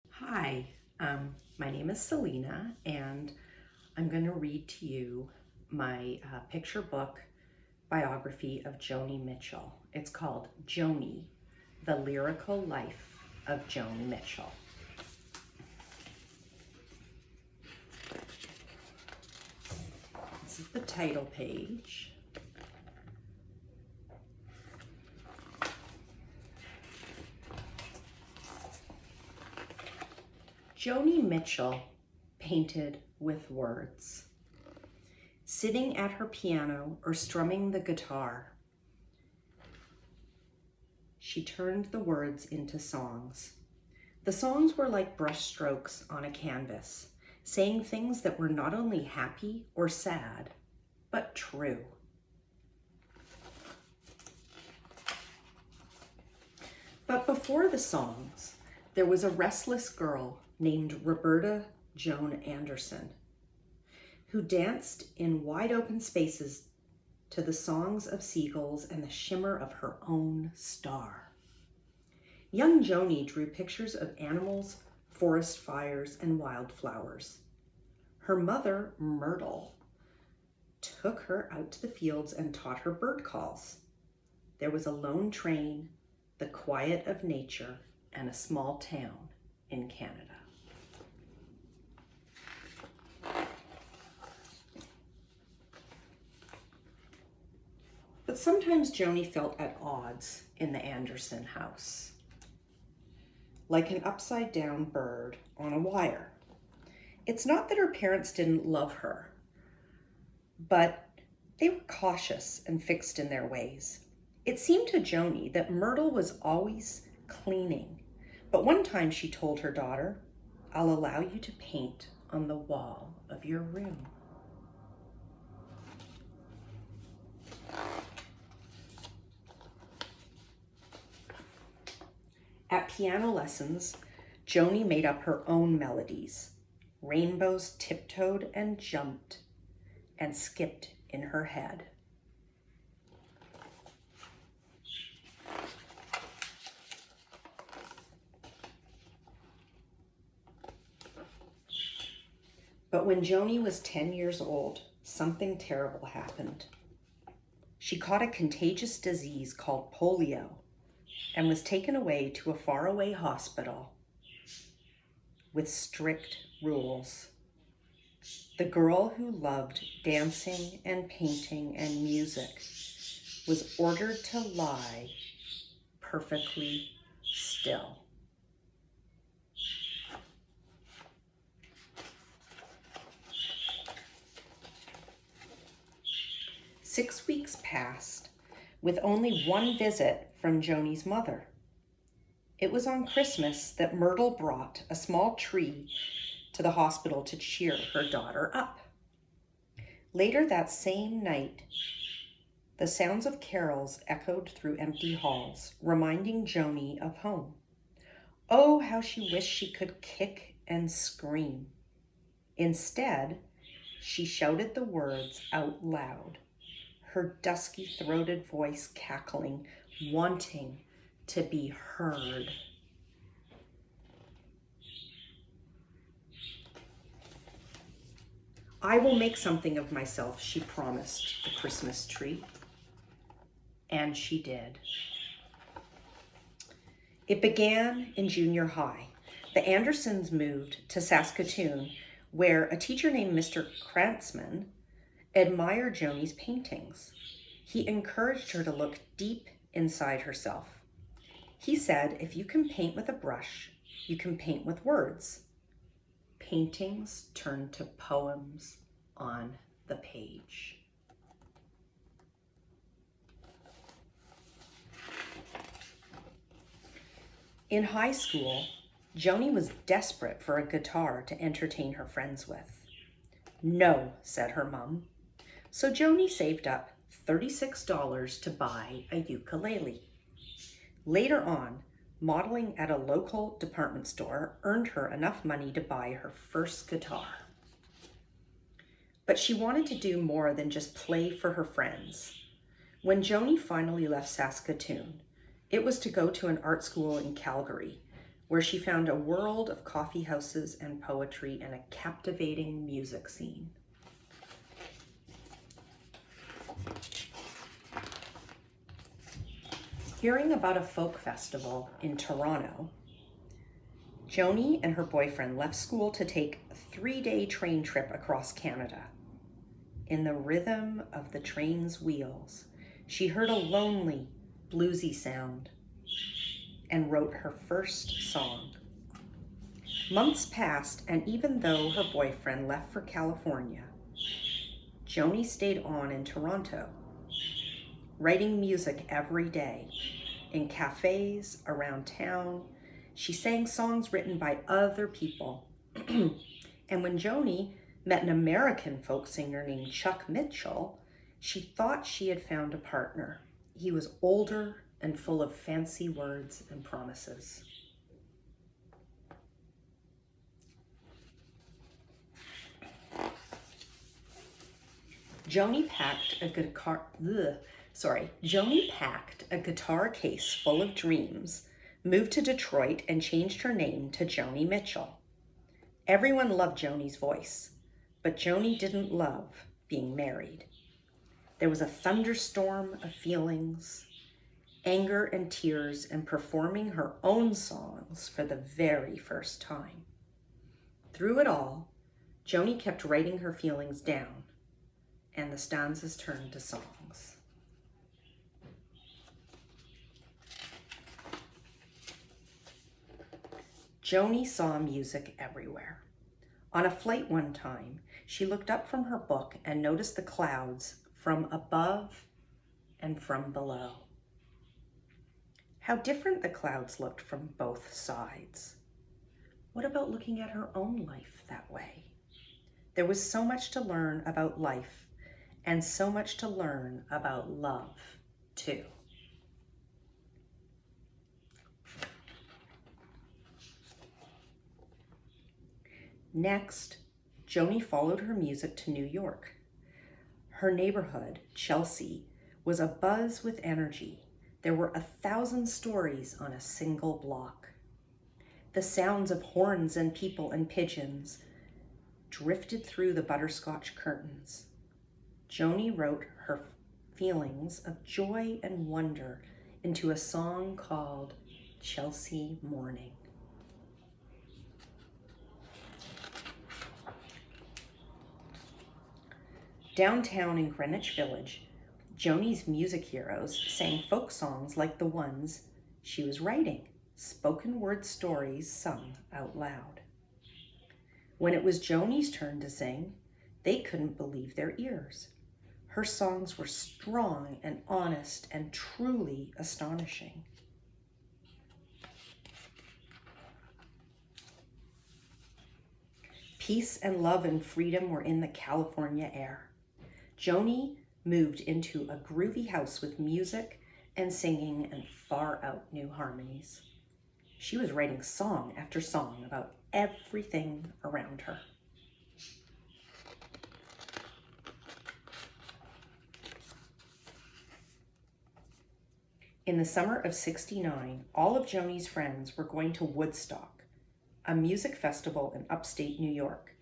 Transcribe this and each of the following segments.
Hi, my name is Selina, and I'm going to read to you my picture book biography of Joni Mitchell. It's called Joni, The Lyrical Life of Joni Mitchell. This is the title page. Joni Mitchell painted with words. Sitting at her piano or strumming the guitar, she turned the words into songs. The songs were like brushstrokes on a canvas, saying things that were not only happy or sad, but true. But before the songs, there was a restless girl named Roberta Joan Anderson, who danced in wide open spaces to the songs of seagulls and the shimmer of her own star. Young Joni drew pictures of animals, forest fires, and wildflowers. Her mother, Myrtle, took her out to the fields and taught her bird calls. There was a lone train, the quiet of nature, and a small town in Canada. But sometimes Joni felt at odds in the Anderson house, like an upside-down bird on a wire. It's not that her parents didn't love her, but they were cautious and fixed in their ways. It seemed to Joni that Myrtle was always cleaning, but one time she told her daughter, "I'll allow you to paint on the wall of your room." At piano lessons, Joni made up her own melodies. Rainbows tiptoed and jumped and skipped in her head. But when Joni was 10 years old, something terrible happened. She caught a contagious disease called polio and was taken away to a faraway hospital with strict rules. The girl who loved dancing and painting and music was ordered to lie perfectly still. Six weeks passed with only one visit from Joni's mother. It was on Christmas that Myrtle brought a small tree to the hospital to cheer her daughter up. Later that same night, the sounds of carols echoed through empty halls, reminding Joni of home. Oh, how she wished she could kick and scream. Instead, she shouted the words out loud, her dusky-throated voice cackling, wanting to be heard. "I will make something of myself," she promised the Christmas tree. And she did. It began in junior high. The Andersons moved to Saskatoon, where a teacher named Mr. Krantzman admired Joni's paintings. He encouraged her to look deep inside herself. He said, if you can paint with a brush, you can paint with words. Paintings turned to poems on the page. In high school, Joni was desperate for a guitar to entertain her friends with. "No," said her mom. So Joni saved up $36 to buy a ukulele. Later on, modeling at a local department store earned her enough money to buy her first guitar. But she wanted to do more than just play for her friends. When Joni finally left Saskatoon, it was to go to an art school in Calgary, where she found a world of coffee houses and poetry and a captivating music scene. Hearing about a folk festival in Toronto, Joni and her boyfriend left school to take a 3-day train trip across Canada. In the rhythm of the train's wheels, she heard a lonely, bluesy sound and wrote her first song. Months passed, and even though her boyfriend left for California, Joni stayed on in Toronto, writing music every day. In cafes around town, she sang songs written by other people. And when Joni met an American folk singer named Chuck Mitchell, she thought she had found a partner. He was older and full of fancy words and promises. Joni packed a guitar case full of dreams, moved to Detroit, and changed her name to Joni Mitchell. Everyone loved Joni's voice, but Joni didn't love being married. There was a thunderstorm of feelings, anger and tears, and performing her own songs for the very first time. Through it all, Joni kept writing her feelings down, and the stanzas turned to songs. Joni saw music everywhere. On a flight one time, she looked up from her book and noticed the clouds from above and from below. How different the clouds looked from both sides. What about looking at her own life that way? There was so much to learn about life and so much to learn about love, too. Next, Joni followed her music to New York. Her neighborhood, Chelsea, was abuzz with energy. There were 1,000 stories on a single block. The sounds of horns and people and pigeons drifted through the butterscotch curtains. Joni wrote her feelings of joy and wonder into a song called Chelsea Morning. Downtown in Greenwich Village, Joni's music heroes sang folk songs like the ones she was writing, spoken word stories sung out loud. When it was Joni's turn to sing, they couldn't believe their ears. Her songs were strong and honest and truly astonishing. Peace and love and freedom were in the California air. Joni moved into a groovy house with music and singing and far out new harmonies. She was writing song after song about everything around her. In the summer of '69, all of Joni's friends were going to Woodstock, a music festival in upstate New York.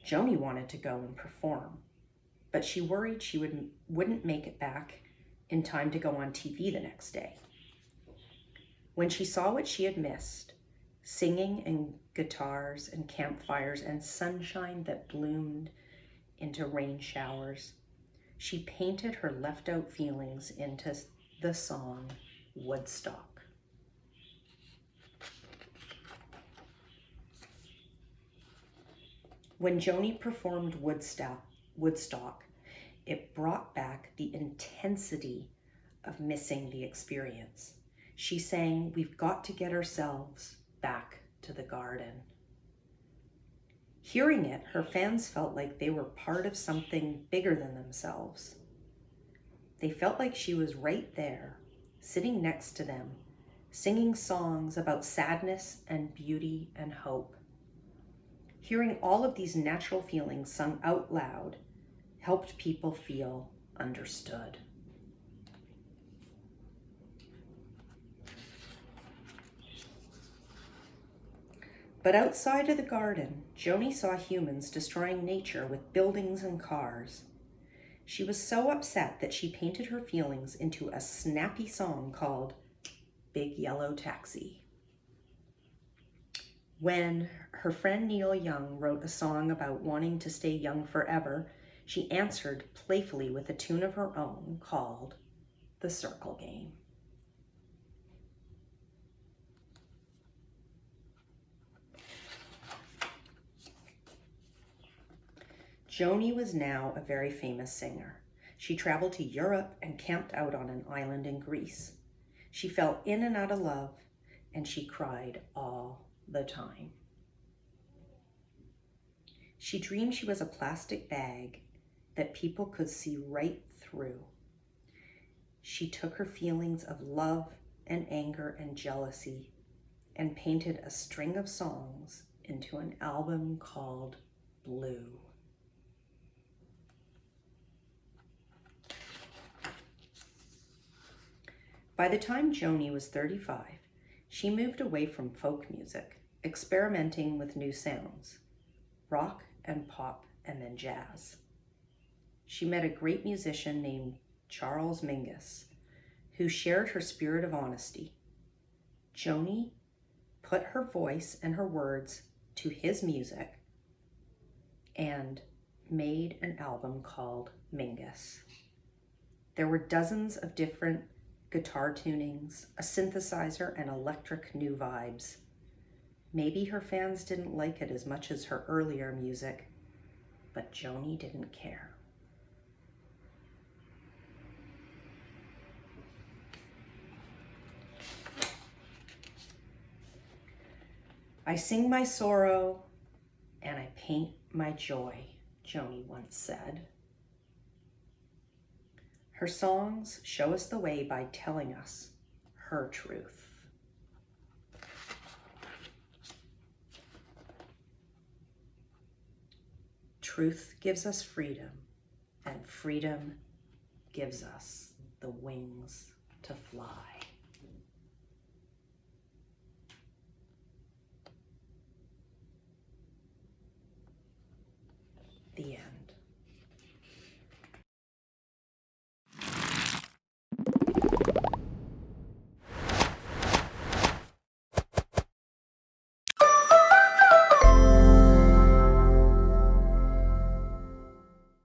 Joni wanted to go and perform, but she worried she wouldn't make it back in time to go on TV the next day. When she saw what she had missed, singing and guitars and campfires and sunshine that bloomed into rain showers, she painted her left-out feelings into the song Woodstock. When Joni performed Woodstock, it brought back the intensity of missing the experience. She sang, "We've got to get ourselves back to the garden." Hearing it, her fans felt like they were part of something bigger than themselves. They felt like she was right there, sitting next to them, singing songs about sadness and beauty and hope. Hearing all of these natural feelings sung out loud helped people feel understood. But outside of the garden, Joni saw humans destroying nature with buildings and cars. She was so upset that she painted her feelings into a snappy song called Big Yellow Taxi. When her friend Neil Young wrote a song about wanting to stay young forever, she answered playfully with a tune of her own called The Circle Game. Joni was now a very famous singer. She traveled to Europe and camped out on an island in Greece. She fell in and out of love, and she cried all the time. She dreamed she was a plastic bag that people could see right through. She took her feelings of love and anger and jealousy and painted a string of songs into an album called Blue. By the time Joni was 35, she moved away from folk music, experimenting with new sounds, rock and pop and then jazz. She met a great musician named Charles Mingus, who shared her spirit of honesty. Joni put her voice and her words to his music and made an album called Mingus. There were dozens of different guitar tunings, a synthesizer, and electric new vibes. Maybe her fans didn't like it as much as her earlier music, but Joni didn't care. I sing my sorrow and I paint my joy, Joni once said. Her songs show us the way by telling us her truth. Truth gives us freedom, and freedom gives us the wings to fly. The end.